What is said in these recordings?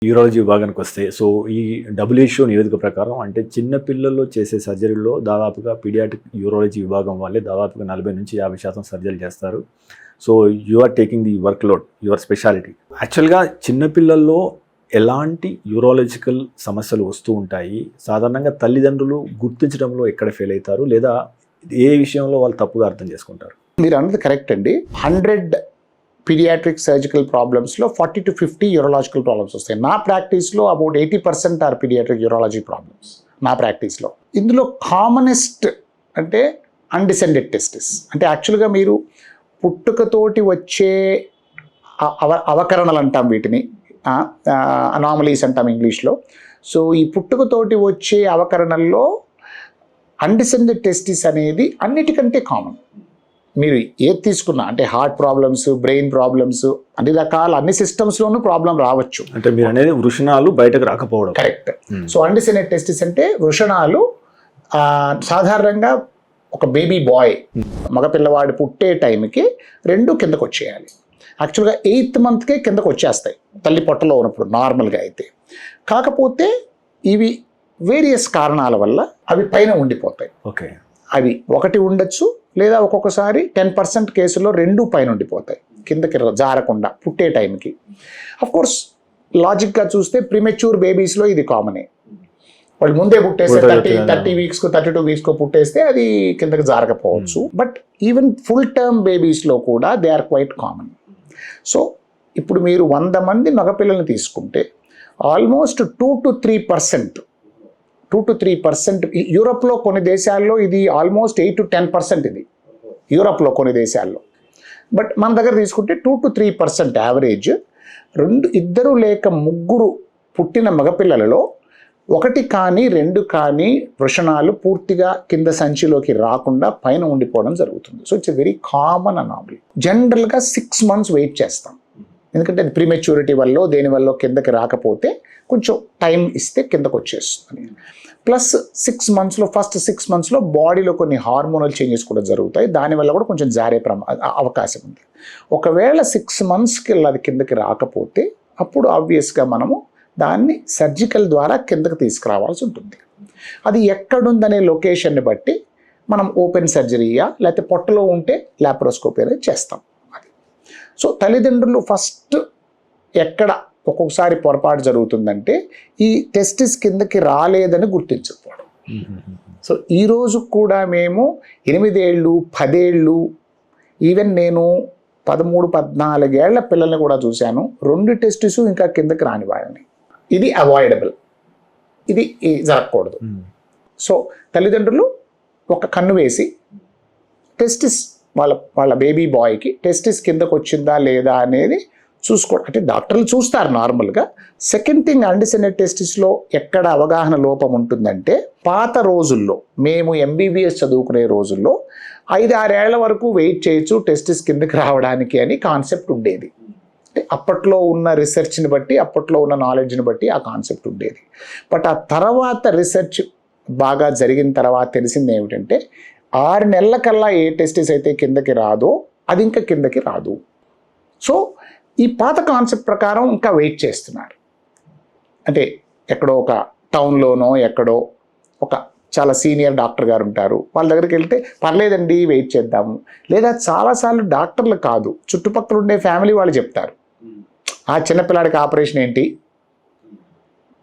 Urology విభాగానికి వస్తే so ఈ WHO నివేదిక ప్రకారం అంటే చిన్న పిల్లల్లో చేసే సర్జరీలో దాదాపుగా పీడియాట్రిక్ యూరాలజీ విభాగం వాళ్ళే దాదాపుగా 40-50% సర్జరీ చేస్తారు. So you are taking the work load, your speciality. యాక్చువల్గా చిన్నపిల్లల్లో ఎలాంటి యూరాలజికల్ సమస్యలు వస్తూ ఉంటాయి, సాధారణంగా తల్లిదండ్రులు గుర్తించడంలో ఎక్కడ ఫెయిల్ అవుతారు, లేదా ఏ విషయంలో వాళ్ళు తప్పుగా అర్థం చేసుకుంటారు? మీరు అన్నది కరెక్ట్ అండి. 100 పీడియాట్రిక్ సర్జికల్ ప్రాబ్లమ్స్లో 40 to 50 యూరలాజికల్ ప్రాబ్లమ్స్ వస్తాయి. నా ప్రాక్టీస్లో about 80% are pediatric urology problems నా ప్రాక్టీస్లో. ఇందులో కామనెస్ట్ అంటే అన్డిసెండెడ్ టెస్టిస్. అంటే యాక్చువల్గా మీరు పుట్టుకతోటి వచ్చే అవకరణలు అంటాం వీటిని, అనామలీస్ అంటాం ఇంగ్లీష్లో. సో ఈ పుట్టుకతోటి వచ్చే అవకరణల్లో అన్డిసెండెడ్ టెస్టిస్ అనేది అన్నిటికంటే కామన్. మీరు ఏది తీసుకున్నా అంటే హార్ట్ ప్రాబ్లమ్స్, బ్రెయిన్ ప్రాబ్లమ్స్, అన్ని రకాల అన్ని సిస్టమ్స్లోనూ ప్రాబ్లం రావచ్చు. అంటే మీరు అనేది వృషణాలు బయటకు రాకపోవడం. కరెక్ట్. సో అన్డిసెండెడ్ టెస్టిస్ అంటే వృషణాలు సాధారణంగా ఒక బేబీ బాయ్ మగపిల్లవాడు పుట్టే టైంకి 2 కిందకు వచ్చేయాలి. యాక్చువల్గా 8th monthకే కిందకు వచ్చేస్తాయి తల్లి పొట్టలో ఉన్నప్పుడు నార్మల్గా అయితే. కాకపోతే ఇవి వేరియస్ కారణాల వల్ల అవి పైన ఉండిపోతాయి. ఓకే, అవి ఒకటి ఉండొచ్చు, లేదా ఒక్కొక్కసారి 10% కేసుల్లో 2 పైన ఉండిపోతాయి కిందకి జారకుండా పుట్టే టైంకి. అఫ్కోర్స్ లాజిక్గా చూస్తే ప్రీమెచ్యూర్ బేబీస్లో ఇది కామనే. వాళ్ళు ముందే పుట్టేస్తే 30 వీక్స్కు 32 వీక్స్కో పుట్టేస్తే అది కిందకి జారకపోవచ్చు. బట్ ఈవెన్ ఫుల్ టర్మ్ బేబీస్లో కూడా they are quite common. So ఇప్పుడు మీరు 100 మంది మగపిల్లల్ని తీసుకుంటే ఆల్మోస్ట్ 2 to 3%. యూరోప్లో కొన్ని దేశాల్లో ఇది ఆల్మోస్ట్ 8 to 10% ఇది యూరోప్లో కొన్ని దేశాల్లో. బట్ మన దగ్గర తీసుకుంటే 2 to 3% యావరేజ్. 2 లేక 3 పుట్టిన మగపిల్లలలో 1 కానీ 2 కానీ వృషణాలు పూర్తిగా కింద సంచిలోకి రాకుండా పైన ఉండిపోవడం జరుగుతుంది. So it's a very common anomaly. జనరల్గా 6 months వెయిట్ చేస్తాం, ఎందుకంటే అది ప్రీమెచ్యూరిటీ వల్ల దేనివల్ల కిందకి రాకపోతే కొంచెం టైం ఇస్తే కిందకు వచ్చేస్తుంది. ప్లస్ 6 monthsలో ఫస్ట్ 6 monthsలో బాడీలో కొన్ని హార్మోనల్ చేంజెస్ కూడా జరుగుతాయి, దానివల్ల కూడా కొంచెం జారే అవకాశం ఉంది. ఒకవేళ 6 monthsకి అది కిందకి రాకపోతే అప్పుడు ఆబ్వియస్గా మనము దాన్ని సర్జికల్ ద్వారా కిందకి తీసుకురావాల్సి ఉంటుంది. అది ఎక్కడుందనే లొకేషన్ని బట్టి మనం ఓపెన్ సర్జరీయా లేకపోతే పొట్టలో ఉంటే లాప్రోస్కోపీ అనేది చేస్తాం. అది సో తల్లిదండ్రులు ఫస్ట్ ఎక్కడ ఒక్కొక్కసారి పొరపాటు జరుగుతుందంటే ఈ టెస్టిస్ కిందకి రాలేదని గుర్తించకపోవడం. సో ఈరోజు కూడా మేము 8 ఏళ్ళు 10 ఏళ్ళు ఈవెన్ నేను 13-14 ఏళ్ల పిల్లల్ని కూడా చూశాను, 2 టెస్టిస్ ఇంకా కిందకి రాని వాళ్ళని. ఇది అవాయిడబుల్, ఇది జరగకూడదు. సో తల్లిదండ్రులు ఒక కన్ను వేసి టెస్టిస్ వాళ్ళ బేబీ బాయ్కి టెస్టిస్ కిందకు వచ్చిందా లేదా అనేది చూసుకోవడం. అంటే డాక్టర్లు చూస్తారు నార్మల్గా. సెకండ్ థింగ్, అన్డిసెండెడ్ టెస్టిస్లో ఎక్కడ అవగాహన లోపం ఉంటుందంటే, పాత రోజుల్లో మేము MBBS చదువుకునే రోజుల్లో 5-6 ఏళ్ల వరకు వెయిట్ చేయొచ్చు టెస్టిస్ కిందకి రావడానికి అని కాన్సెప్ట్ ఉండేది. అంటే అప్పట్లో ఉన్న రీసెర్చ్ని బట్టి, అప్పట్లో ఉన్న నాలెడ్జ్ని బట్టి ఆ కాన్సెప్ట్ ఉండేది. బట్ ఆ తర్వాత రీసెర్చ్ బాగా జరిగిన తర్వాత తెలిసింది ఏమిటంటే 6 నెలల కల్లా ఏ టెస్టిస్ అయితే కిందకి రాదో అది ఇంకా కిందకి రాదు. సో ఈ పాత కాన్సెప్ట్ ప్రకారం ఇంకా వెయిట్ చేస్తున్నారు. అంటే ఎక్కడో ఒక టౌన్లోనో ఎక్కడో ఒక చాలా సీనియర్ డాక్టర్ గారు ఉంటారు, వాళ్ళ దగ్గరికి వెళ్తే పర్లేదండి వెయిట్ చేద్దాము, లేదా చాలాసార్లు డాక్టర్లు కాదు చుట్టుపక్కల ఉండే ఫ్యామిలీ వాళ్ళు చెప్తారు, ఆ చిన్నపిల్లాడికి ఆపరేషన్ ఏంటి,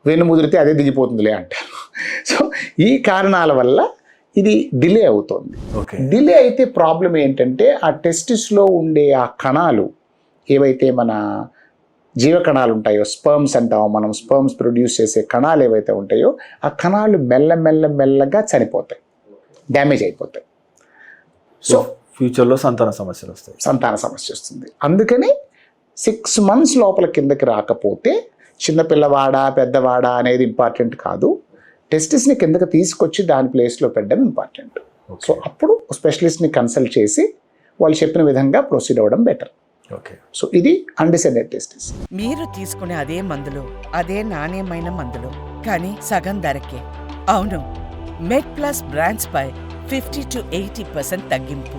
వెన్ను ముదిరితే అదే దిగిపోతుందిలే అంటారు. సో ఈ కారణాల వల్ల ఇది డిలే అవుతుంది. డిలే అయితే ప్రాబ్లం ఏంటంటే ఆ టెస్టిస్లో ఉండే ఆ కణాలు ఏవైతే మన జీవకణాలు ఉంటాయో, స్పర్మ్స్ అంటామో మనం, స్పర్మ్స్ ప్రొడ్యూస్ చేసే కణాలు ఏవైతే ఉంటాయో ఆ కణాలు మెల్లగా చనిపోతాయి, డ్యామేజ్ అయిపోతాయి. సో ఫ్యూచర్లో సంతాన సమస్య వస్తుంది. అందుకని 6 months లోపల కిందకి రాకపోతే చిన్నపిల్లవాడా పెద్దవాడా అనేది ఇంపార్టెంట్ కాదు, టెస్టిస్ని కిందకి తీసుకొచ్చి దాని ప్లేస్లో పెట్టడం ఇంపార్టెంట్. సో అప్పుడు స్పెషలిస్ట్ని కన్సల్ట్ చేసి వాళ్ళు చెప్పిన విధంగా ప్రొసీడ్ అవ్వడం బెటర్. ఓకే, సో ఇది అన్డిసెండెడ్ టెస్టిస్. మీరు తీసుకునే అదే మందులు, అదే నాణ్యమైన మందులు, కానీ సగం ధరకే. అవును, మెడ్ ప్లస్ బ్రాండ్స్ పై 50 to 80% తగ్గింపు.